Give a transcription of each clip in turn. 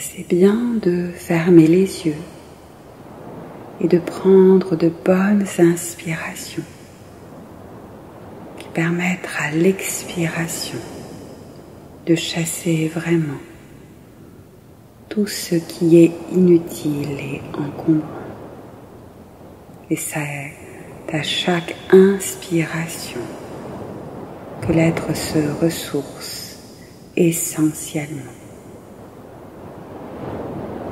c'est bien de fermer les yeux et de prendre de bonnes inspirations qui permettent à l'expiration de chasser vraiment tout ce qui est inutile et encombrant. Et c'est à chaque inspiration que l'être se ressource essentiellement.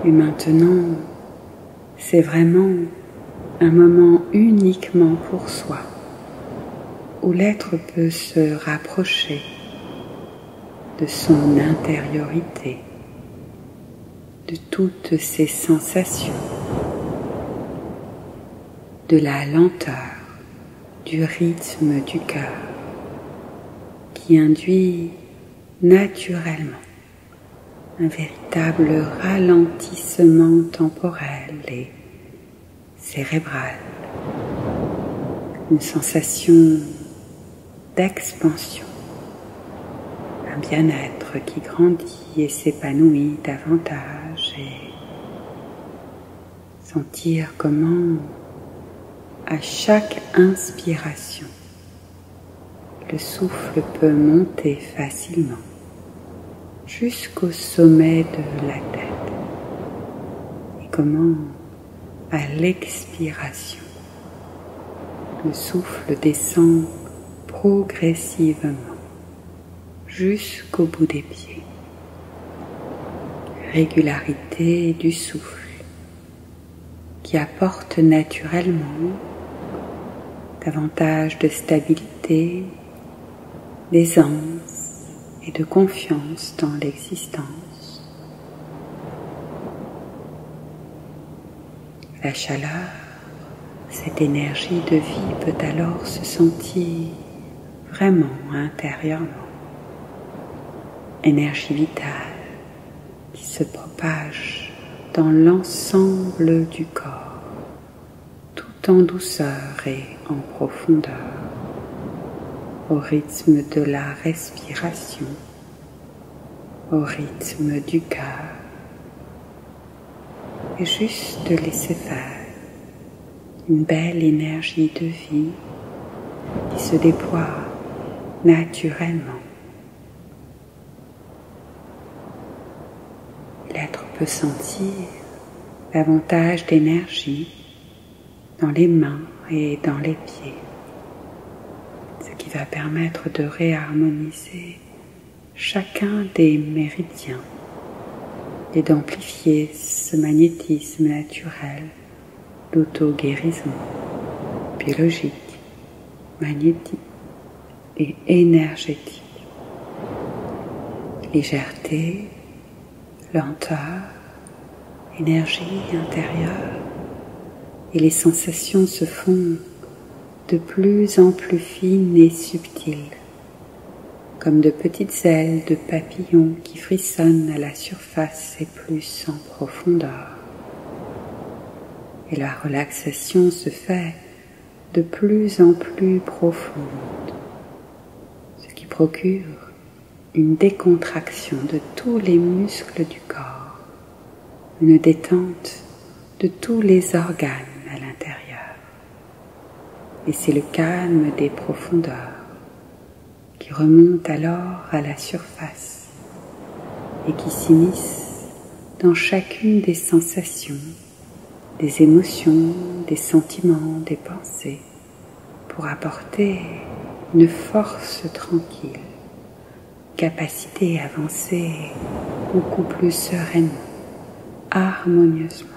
Et maintenant, c'est vraiment un moment uniquement pour soi, où l'être peut se rapprocher de son intériorité, de toutes ses sensations, de la lenteur, du rythme du cœur, qui induit naturellement un véritable ralentissement temporel et cérébral, une sensation d'expansion, un bien-être qui grandit et s'épanouit davantage, et sentir comment à chaque inspiration le souffle peut monter facilement jusqu'au sommet de la tête, et comment à l'expiration le souffle descend progressivement jusqu'au bout des pieds. Régularité du souffle qui apporte naturellement davantage de stabilité, d'aisance et de confiance dans l'existence. La chaleur, cette énergie de vie peut alors se sentir vraiment intérieurement. Énergie vitale qui se propage dans l'ensemble du corps, tout en douceur et en profondeur, au rythme de la respiration, au rythme du cœur, et juste de laisser faire une belle énergie de vie qui se déploie naturellement. L'être peut sentir davantage d'énergie dans les mains et dans les pieds, ce qui va permettre de réharmoniser chacun des méridiens et d'amplifier ce magnétisme naturel d'auto-guérison biologique, magnétique et énergétique. Légèreté, lenteur, énergie intérieure, et les sensations se font de plus en plus fines et subtiles, comme de petites ailes de papillons qui frissonnent à la surface et plus en profondeur. Et la relaxation se fait de plus en plus profonde, ce qui procure une décontraction de tous les muscles du corps, une détente de tous les organes à l'intérieur. Et c'est le calme des profondeurs qui remonte alors à la surface et qui s'immisce dans chacune des sensations, des émotions, des sentiments, des pensées, pour apporter une force tranquille, capacité à avancer beaucoup plus sereinement, harmonieusement,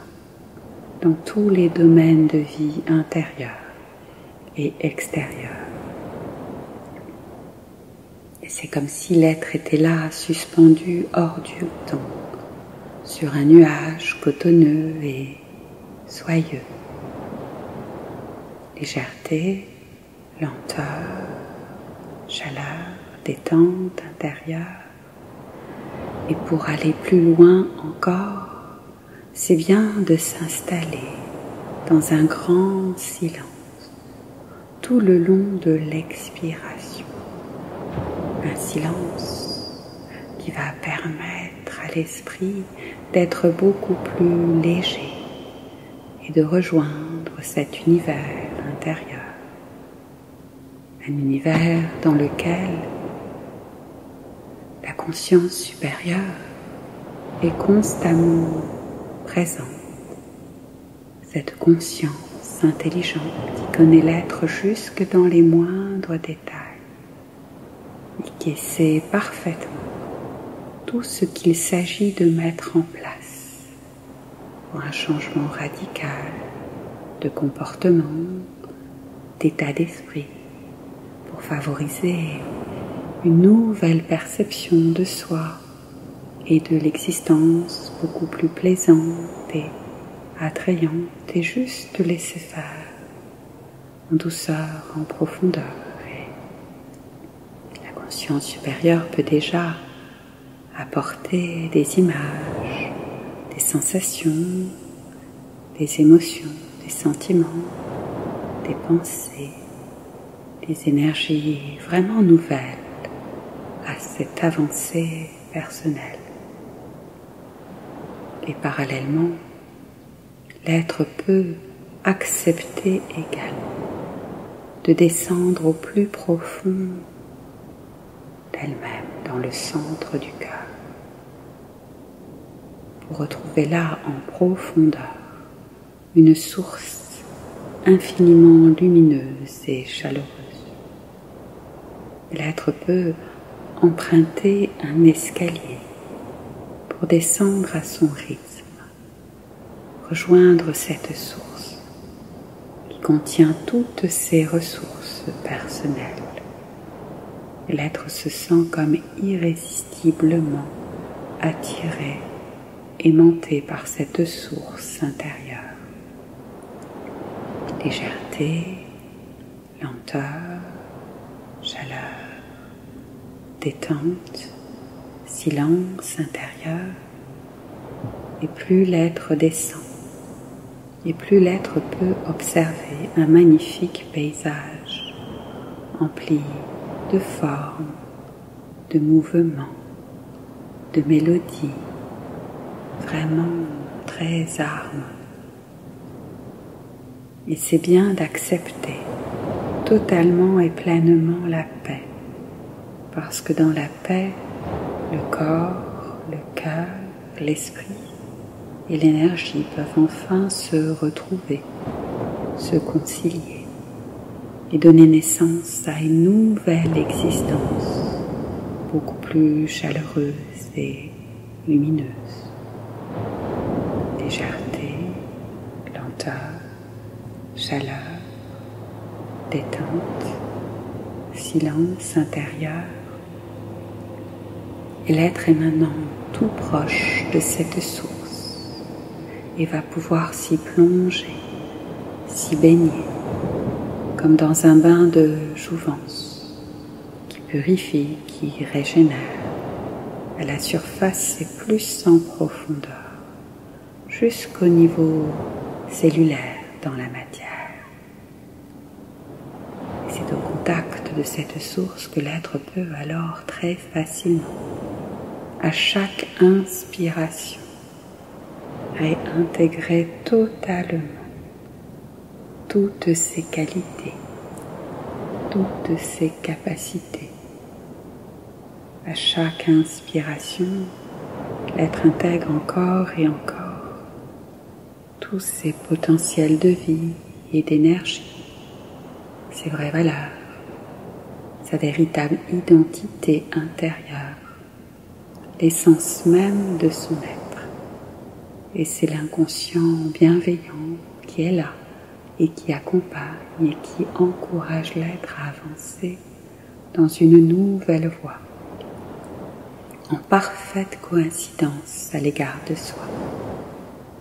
dans tous les domaines de vie intérieurs et extérieurs. Et c'est comme si l'être était là, suspendu hors du temps, sur un nuage cotonneux et soyeux. Légèreté, lenteur, chaleur, détente intérieure. Et pour aller plus loin encore, c'est bien de s'installer dans un grand silence tout le long de l'expiration. Un silence qui va permettre à à l'esprit d'être beaucoup plus léger et de rejoindre cet univers intérieur. Un univers dans lequel la conscience supérieure est constamment présente. Cette conscience intelligente qui connaît l'être jusque dans les moindres détails et qui sait parfaitement tout ce qu'il s'agit de mettre en place pour un changement radical de comportement, d'état d'esprit, pour favoriser une nouvelle perception de soi et de l'existence beaucoup plus plaisante et attrayante et juste laisser faire en douceur, en profondeur. Et la conscience supérieure peut déjà apporter des images, des sensations, des émotions, des sentiments, des pensées, des énergies vraiment nouvelles à cette avancée personnelle. Et parallèlement, l'être peut accepter également de descendre au plus profond d'elle-même, dans le centre du cœur, pour retrouver là, en profondeur, une source infiniment lumineuse et chaleureuse. L'être peut emprunter un escalier pour descendre à son rythme, rejoindre cette source qui contient toutes ses ressources personnelles. L'être se sent comme irrésistiblement attiré, aimanté par cette source intérieure. Légèreté, lenteur, chaleur, détente, silence intérieur. Et plus l'être descend, et plus l'être peut observer un magnifique paysage empli de formes, de mouvements, de mélodies, vraiment très harmonieux. Et c'est bien d'accepter totalement et pleinement la paix, parce que dans la paix, le corps, le cœur, l'esprit et l'énergie peuvent enfin se retrouver, se concilier et donner naissance à une nouvelle existence beaucoup plus chaleureuse et lumineuse. Légèreté, lenteur, chaleur, détente, silence intérieur. Et l'être est maintenant tout proche de cette source et va pouvoir s'y plonger, s'y baigner, comme dans un bain de jouvence qui purifie, qui régénère à la surface et plus en profondeur, jusqu'au niveau cellulaire dans la matière. Et c'est au contact de cette source que l'être peut alors très facilement, à chaque inspiration, réintégrer totalement toutes ses qualités, toutes ses capacités. À chaque inspiration, l'être intègre encore et encore tous ses potentiels de vie et d'énergie, ses vraies valeurs, sa véritable identité intérieure, l'essence même de son être. Et c'est l'inconscient bienveillant qui est là et qui accompagne et qui encourage l'être à avancer dans une nouvelle voie, en parfaite coïncidence à l'égard de soi,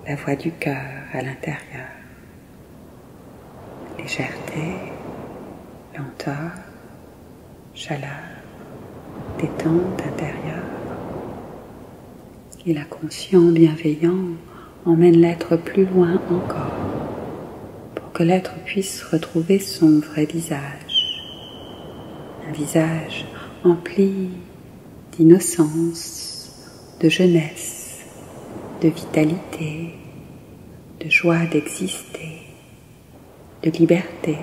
la voie du cœur à l'intérieur. Légèreté, lenteur, chaleur, détente intérieure. Et l'inconscient bienveillant emmène l'être plus loin encore, pour que l'être puisse retrouver son vrai visage. Un visage empli d'innocence, de jeunesse, de vitalité, de joie d'exister, de liberté,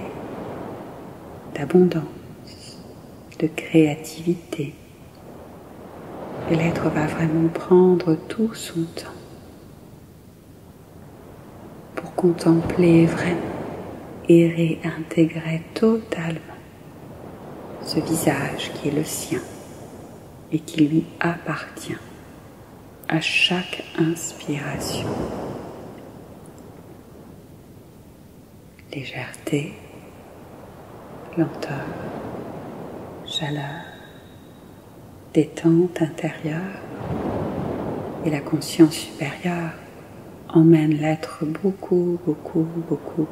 d'abondance, de créativité. Et l'être va vraiment prendre tout son temps pour contempler vraiment et réintégrer totalement ce visage qui est le sien et qui lui appartient à chaque inspiration. Légèreté, lenteur, chaleur, détente intérieure, et la conscience supérieure emmène l'être beaucoup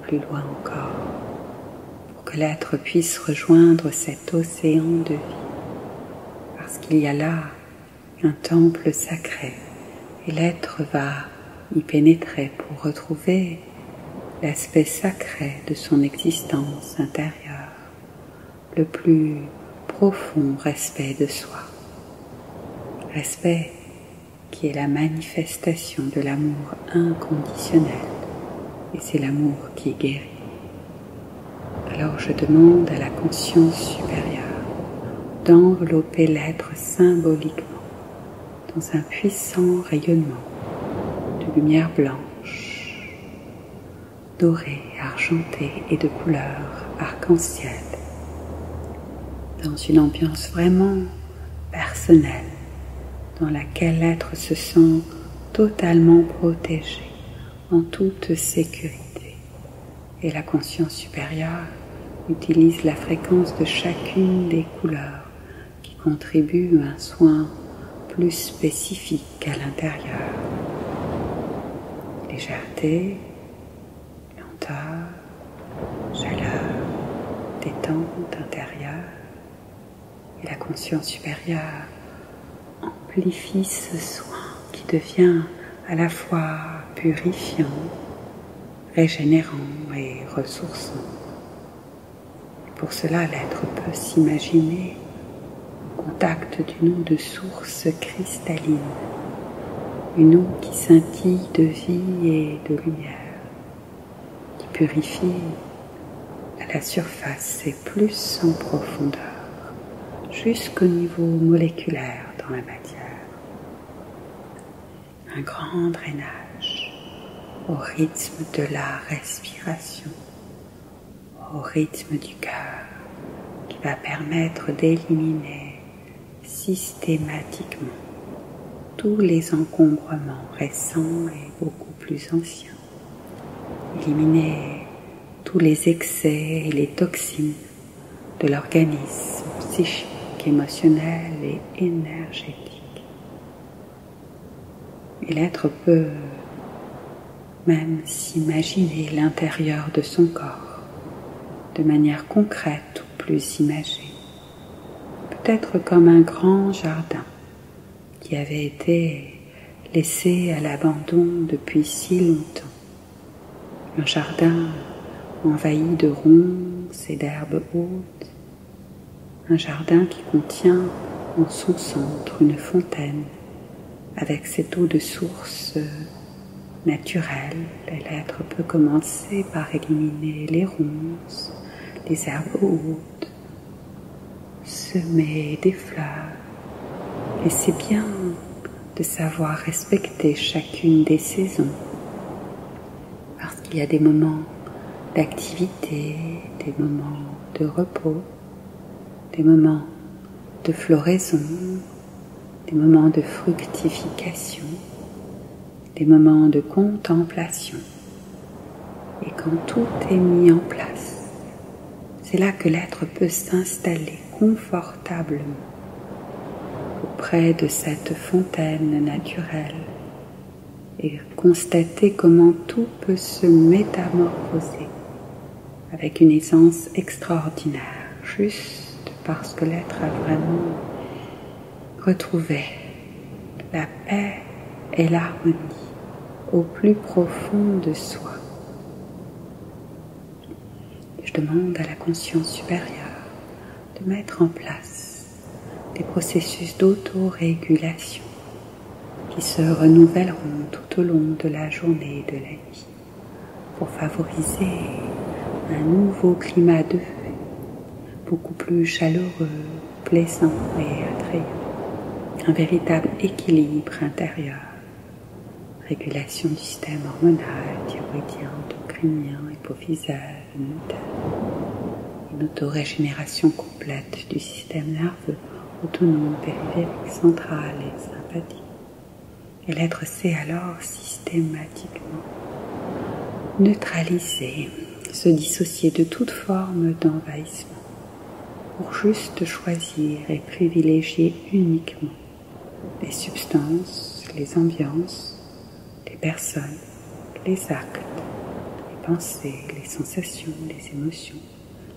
plus loin encore, pour que l'être puisse rejoindre cet océan de vie, parce qu'il y a là un temple sacré, et l'être va y pénétrer pour retrouver l'aspect sacré de son existence intérieure, le plus profond respect de soi, respect qui est la manifestation de l'amour inconditionnel, et c'est l'amour qui guérit. Alors je demande à la conscience supérieure d'envelopper l'être symboliquement dans un puissant rayonnement de lumière blanche, dorée, argentée et de couleur arc-en-ciel, dans une ambiance vraiment personnelle, dans laquelle l'être se sent totalement protégé, en toute sécurité. Et la conscience supérieure utilise la fréquence de chacune des couleurs qui contribuent à un soin plus spécifique à l'intérieur. Légèreté, lenteur, chaleur, détente intérieure. Et la conscience supérieure amplifie ce soin qui devient à la fois purifiant, régénérant et ressourçant. Pour cela, l'être peut s'imaginer au contact d'une eau de source cristalline, une eau qui scintille de vie et de lumière, qui purifie à la surface et plus en profondeur, jusqu'au niveau moléculaire dans la matière. Un grand drainage au rythme de la respiration, au rythme du cœur, qui va permettre d'éliminer systématiquement tous les encombrements récents et beaucoup plus anciens. Éliminer tous les excès et les toxines de l'organisme psychique, émotionnel et énergétique. Et l'être peut même s'imaginer l'intérieur de son corps de manière concrète ou plus imagée. Peut-être comme un grand jardin qui avait été laissé à l'abandon depuis si longtemps. Un jardin envahi de ronces et d'herbes hautes. Un jardin qui contient en son centre une fontaine avec cette eau de source naturelle. L'être peut commencer par éliminer les ronces, les herbes hautes, semer des fleurs. Et c'est bien de savoir respecter chacune des saisons, parce qu'il y a des moments d'activité, des moments de repos, des moments de floraison, des moments de fructification, des moments de contemplation. Et quand tout est mis en place, c'est là que l'être peut s'installer confortablement auprès de cette fontaine naturelle et constater comment tout peut se métamorphoser avec une essence extraordinaire, juste parce que l'être a vraiment retrouvé la paix et l'harmonie au plus profond de soi. Je demande à la conscience supérieure de mettre en place des processus d'autorégulation qui se renouvelleront tout au long de la journée et de la nuit pour favoriser un nouveau climat de vie, beaucoup plus chaleureux, plaisant et attrayant. Un véritable équilibre intérieur, régulation du système hormonal, thyroïdien, endocrinien, hypophysaire, immunitaire, une autorégénération complète du système nerveux autonome, périphérique, central et sympathique. Et l'être sait alors systématiquement neutraliser, se dissocier de toute forme d'envahissement pour juste choisir et privilégier uniquement les substances, les ambiances, les personnes, les actes, les pensées, les sensations, les émotions,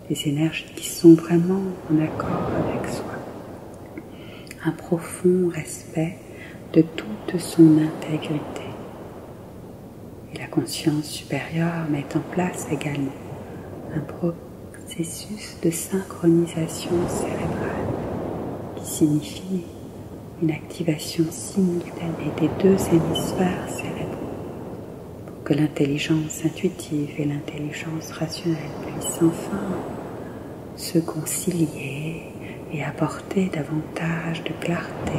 les énergies qui sont vraiment en accord avec soi. Un profond respect de toute son intégrité. Et la conscience supérieure met en place également un processus de synchronisation cérébrale qui signifie une activation simultanée des deux hémisphères cérébraux pour que l'intelligence intuitive et l'intelligence rationnelle puissent enfin se concilier et apporter davantage de clarté,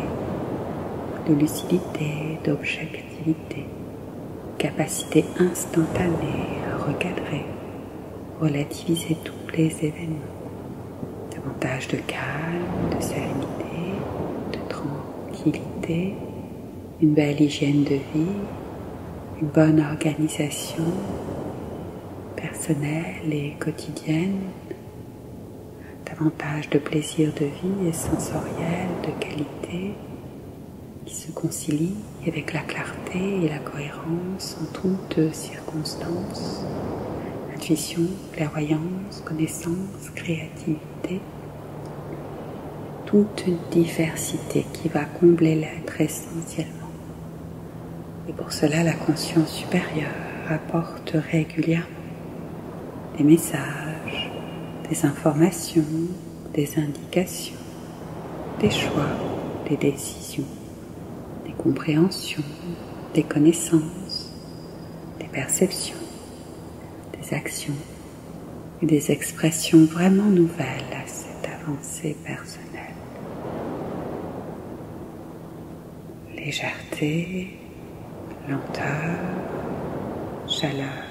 de lucidité, d'objectivité, capacité instantanée à recadrer, relativiser tous les événements, davantage de calme, de sérénité, de tranquillité, une belle hygiène de vie, une bonne organisation personnelle et quotidienne, davantage de plaisir de vie et sensoriel, de qualité, qui se concilie avec la clarté et la cohérence en toutes circonstances, intuition, clairvoyance, connaissance, créativité, toute une diversité qui va combler l'être essentiellement. Et pour cela, la conscience supérieure apporte régulièrement des messages, des informations, des indications, des choix, des décisions, des compréhensions, des connaissances, des perceptions, des actions et des expressions vraiment nouvelles à cette avancée personnelle. Légèreté, lenteur, chaleur,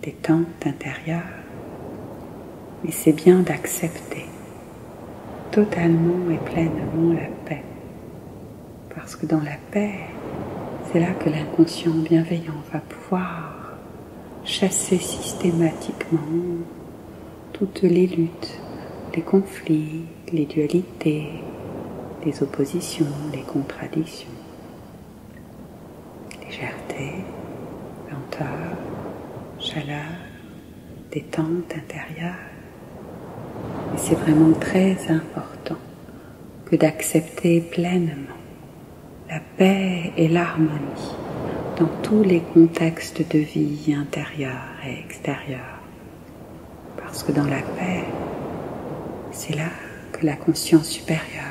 détente intérieure, mais c'est bien d'accepter totalement et pleinement la paix. Parce que dans la paix, c'est là que l'inconscient bienveillant va pouvoir chasser systématiquement toutes les luttes, les conflits, les dualités, les oppositions, les contradictions. Légèreté, lenteur, chaleur, détente intérieure. Et c'est vraiment très important que d'accepter pleinement la paix et l'harmonie dans tous les contextes de vie intérieurs et extérieurs. Parce que dans la paix, c'est là que la conscience supérieure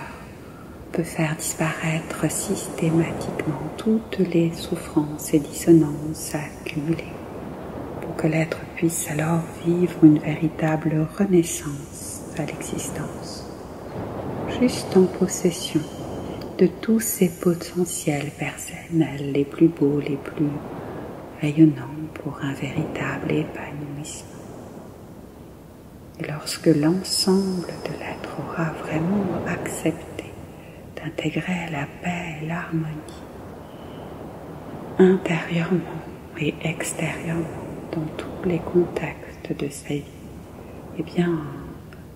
peut faire disparaître systématiquement toutes les souffrances et dissonances accumulées pour que l'être puisse alors vivre une véritable renaissance à l'existence, juste en possession de tous ses potentiels personnels les plus beaux, les plus rayonnants pour un véritable épanouissement. Et lorsque l'ensemble de l'être aura vraiment accepté d'intégrer la paix et l'harmonie intérieurement et extérieurement dans tous les contextes de sa vie, eh bien,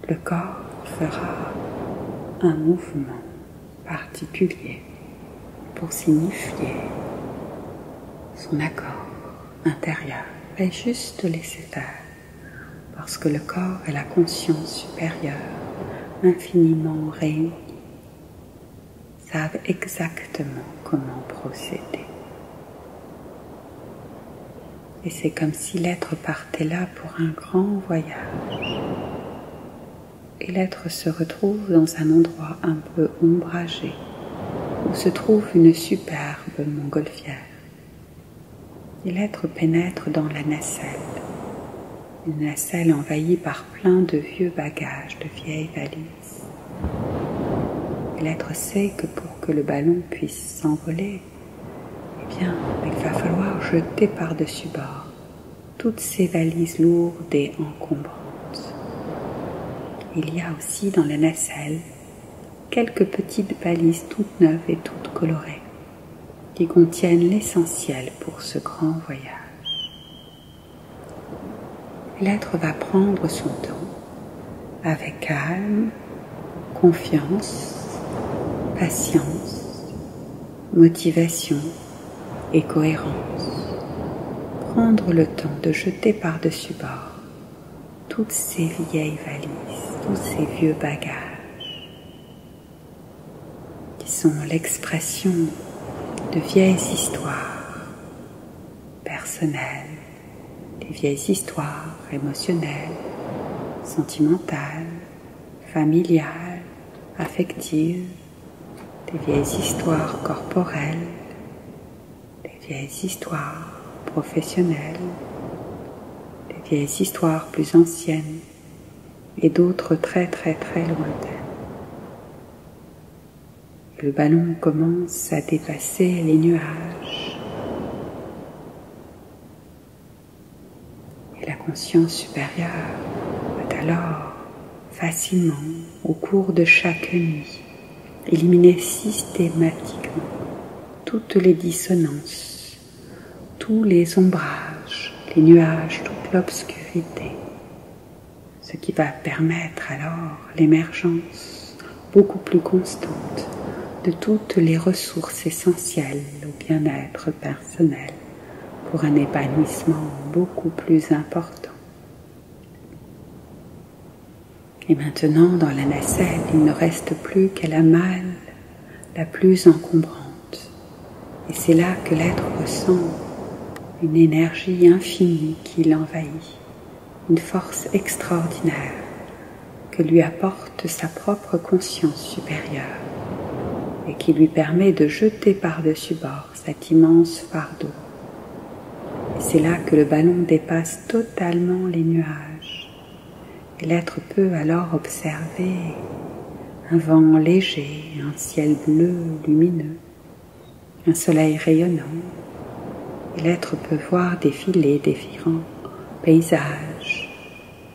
le corps fera un mouvement particulier pour signifier son accord intérieur et juste laisser faire, parce que le corps et la conscience supérieure infiniment réunis savent exactement comment procéder. Et c'est comme si l'être partait là pour un grand voyage. Et l'être se retrouve dans un endroit un peu ombragé, où se trouve une superbe montgolfière. Et l'être pénètre dans la nacelle, une nacelle envahie par plein de vieux bagages, de vieilles valises. Et l'être sait que pour que le ballon puisse s'envoler, eh bien, il va falloir jeter par-dessus bord toutes ces valises lourdes et encombrantes. Il y a aussi dans la nacelle quelques petites valises toutes neuves et toutes colorées qui contiennent l'essentiel pour ce grand voyage. L'être va prendre son temps avec calme, confiance, patience, motivation et cohérence. Prendre le temps de jeter par-dessus bord toutes ces vieilles valises, tous ces vieux bagages qui sont l'expression de vieilles histoires personnelles, des vieilles histoires émotionnelles, sentimentales, familiales, affectives, des vieilles histoires corporelles, des vieilles histoires professionnelles, des vieilles histoires plus anciennes et d'autres très très très lointaines. Le ballon commence à dépasser les nuages et la conscience supérieure va alors facilement, au cours de chaque nuit, éliminer systématiquement toutes les dissonances, tous les ombrages, les nuages, toute l'obscurité, ce qui va permettre alors l'émergence beaucoup plus constante de toutes les ressources essentielles au bien-être personnel pour un épanouissement beaucoup plus important. Et maintenant, dans la nacelle, il ne reste plus qu'à la malle la plus encombrante. Et c'est là que l'être ressent une énergie infinie qui l'envahit, une force extraordinaire que lui apporte sa propre conscience supérieure et qui lui permet de jeter par-dessus bord cet immense fardeau. Et c'est là que le ballon dépasse totalement les nuages. Et l'être peut alors observer un vent léger, un ciel bleu lumineux, un soleil rayonnant. Et l'être peut voir défiler différents paysages,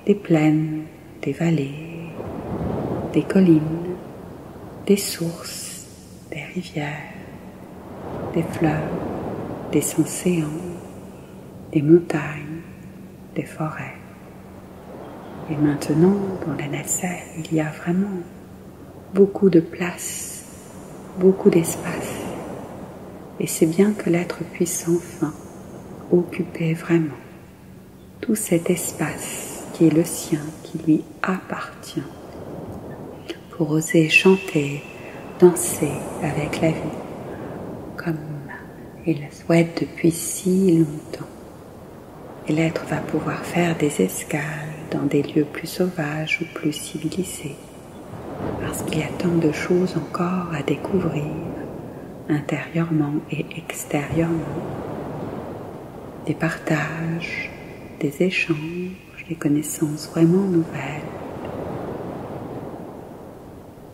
des plaines, des vallées, des collines, des sources, des rivières, des fleuves, des océans, des montagnes, des forêts. Et maintenant, dans la nacelle, il y a vraiment beaucoup de place, beaucoup d'espace. Et c'est bien que l'être puisse enfin occuper vraiment tout cet espace qui est le sien, qui lui appartient, pour oser chanter, danser avec la vie, comme il le souhaite depuis si longtemps. Et l'être va pouvoir faire des escales dans des lieux plus sauvages ou plus civilisés, parce qu'il y a tant de choses encore à découvrir, intérieurement et extérieurement. Des partages, des échanges, des connaissances vraiment nouvelles.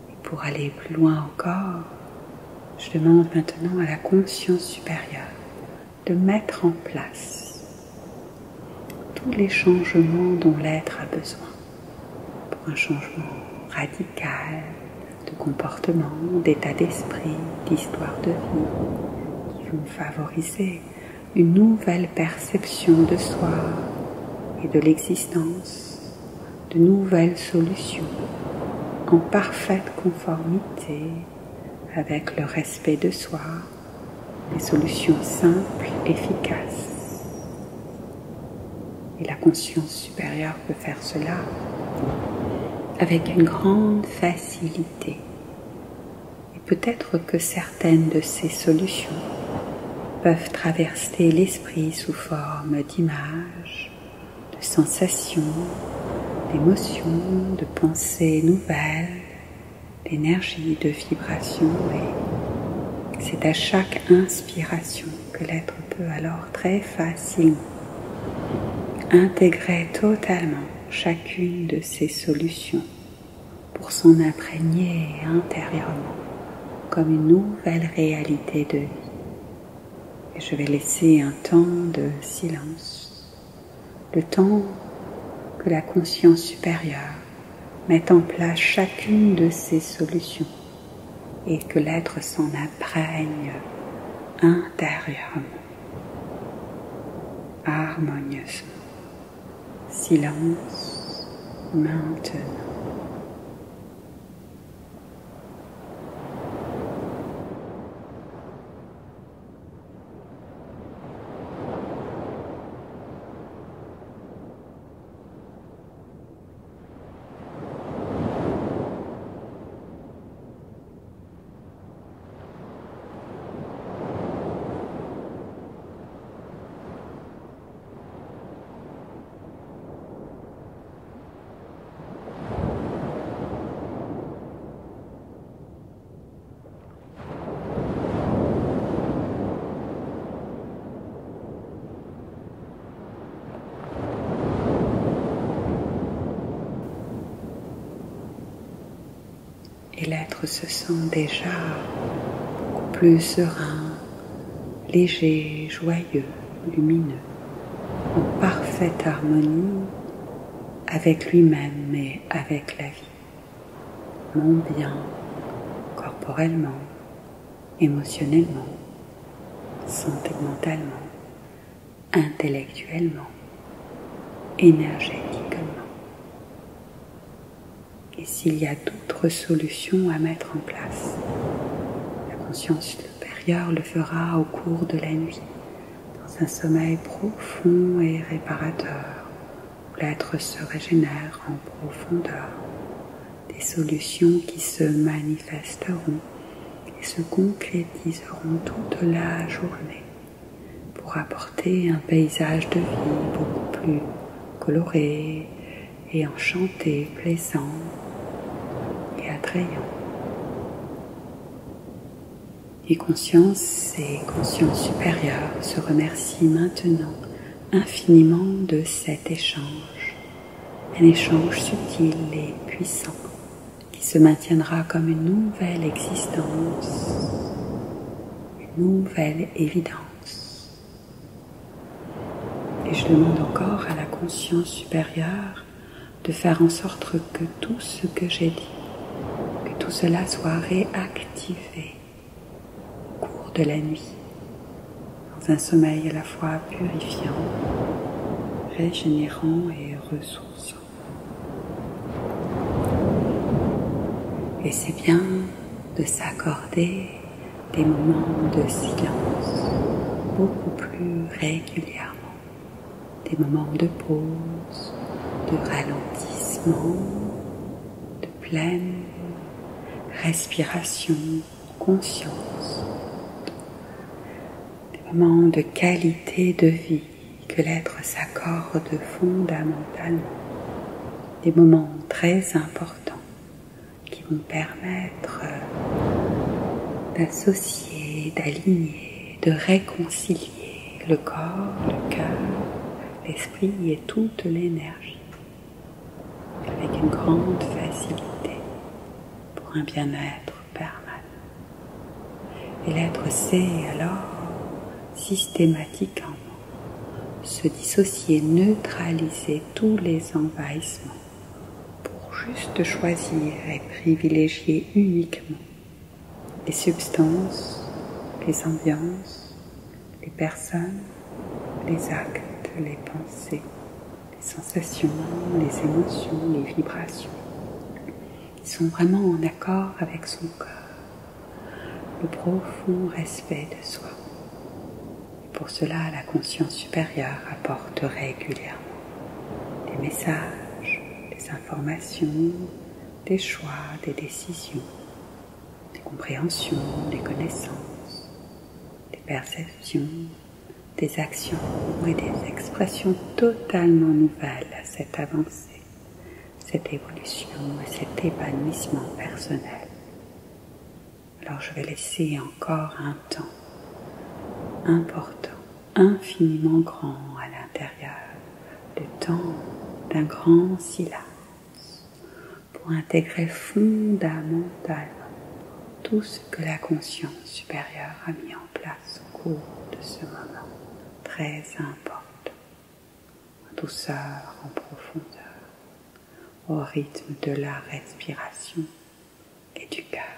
Et pour aller plus loin encore, je demande maintenant à la conscience supérieure de mettre en place tous les changements dont l'être a besoin pour un changement radical de comportement, d'état d'esprit, d'histoire de vie qui vont favoriser une nouvelle perception de soi et de l'existence, de nouvelles solutions en parfaite conformité avec le respect de soi, des solutions simples, efficaces. Et la conscience supérieure peut faire cela avec une grande facilité. Et peut-être que certaines de ces solutions peuvent traverser l'esprit sous forme d'images, de sensations, d'émotions, de pensées nouvelles, d'énergie, de vibrations. C'est à chaque inspiration que l'être peut alors très facilement intégrer totalement chacune de ces solutions pour s'en imprégner intérieurement comme une nouvelle réalité de vie. Et je vais laisser un temps de silence, le temps que la conscience supérieure mette en place chacune de ces solutions et que l'être s'en imprègne intérieurement, harmonieusement. Silence maintenant. Et l'être se sent déjà beaucoup plus serein, léger, joyeux, lumineux, en parfaite harmonie avec lui-même et avec la vie. Mon bien, corporellement, émotionnellement, sentimentalement, intellectuellement, énergétiquement. Et s'il y a d'autres solutions à mettre en place, la conscience supérieure le fera au cours de la nuit, dans un sommeil profond et réparateur, où l'être se régénère en profondeur. Des solutions qui se manifesteront et se concrétiseront toute la journée pour apporter un paysage de vie beaucoup plus coloré et enchanté, plaisant et attrayant. Et conscience supérieure se remercient maintenant infiniment de cet échange, un échange subtil et puissant qui se maintiendra comme une nouvelle existence, une nouvelle évidence. Et je demande encore à la conscience supérieure de faire en sorte que tout ce que j'ai dit, que tout cela soit réactivé au cours de la nuit, dans un sommeil à la fois purifiant, régénérant et ressourçant. Et c'est bien de s'accorder des moments de silence beaucoup plus régulièrement, des moments de pause, de ralentissement, de pleine respiration, conscience, des moments de qualité de vie que l'être s'accorde fondamentalement, des moments très importants qui vont permettre d'associer, d'aligner, de réconcilier le corps, le cœur, l'esprit et toute l'énergie avec une grande facilité pour un bien-être permanent. Et l'être sait alors systématiquement se dissocier, neutraliser tous les envahissements pour juste choisir et privilégier uniquement les substances, les ambiances, les personnes, les actes, les pensées, les sensations, les émotions, les vibrations qui sont vraiment en accord avec son cœur, le profond respect de soi. Et pour cela, la conscience supérieure apporte régulièrement des messages, des informations, des choix, des décisions, des compréhensions, des connaissances, des perceptions, des actions et des expressions totalement nouvelles à cette avancée, cette évolution et cet épanouissement personnel. Alors je vais laisser encore un temps important, infiniment grand à l'intérieur, le temps d'un grand silence, pour intégrer fondamentalement tout ce que la conscience supérieure a mis en place au cours de ce moment très important, en douceur, en profondeur, au rythme de la respiration et du cœur.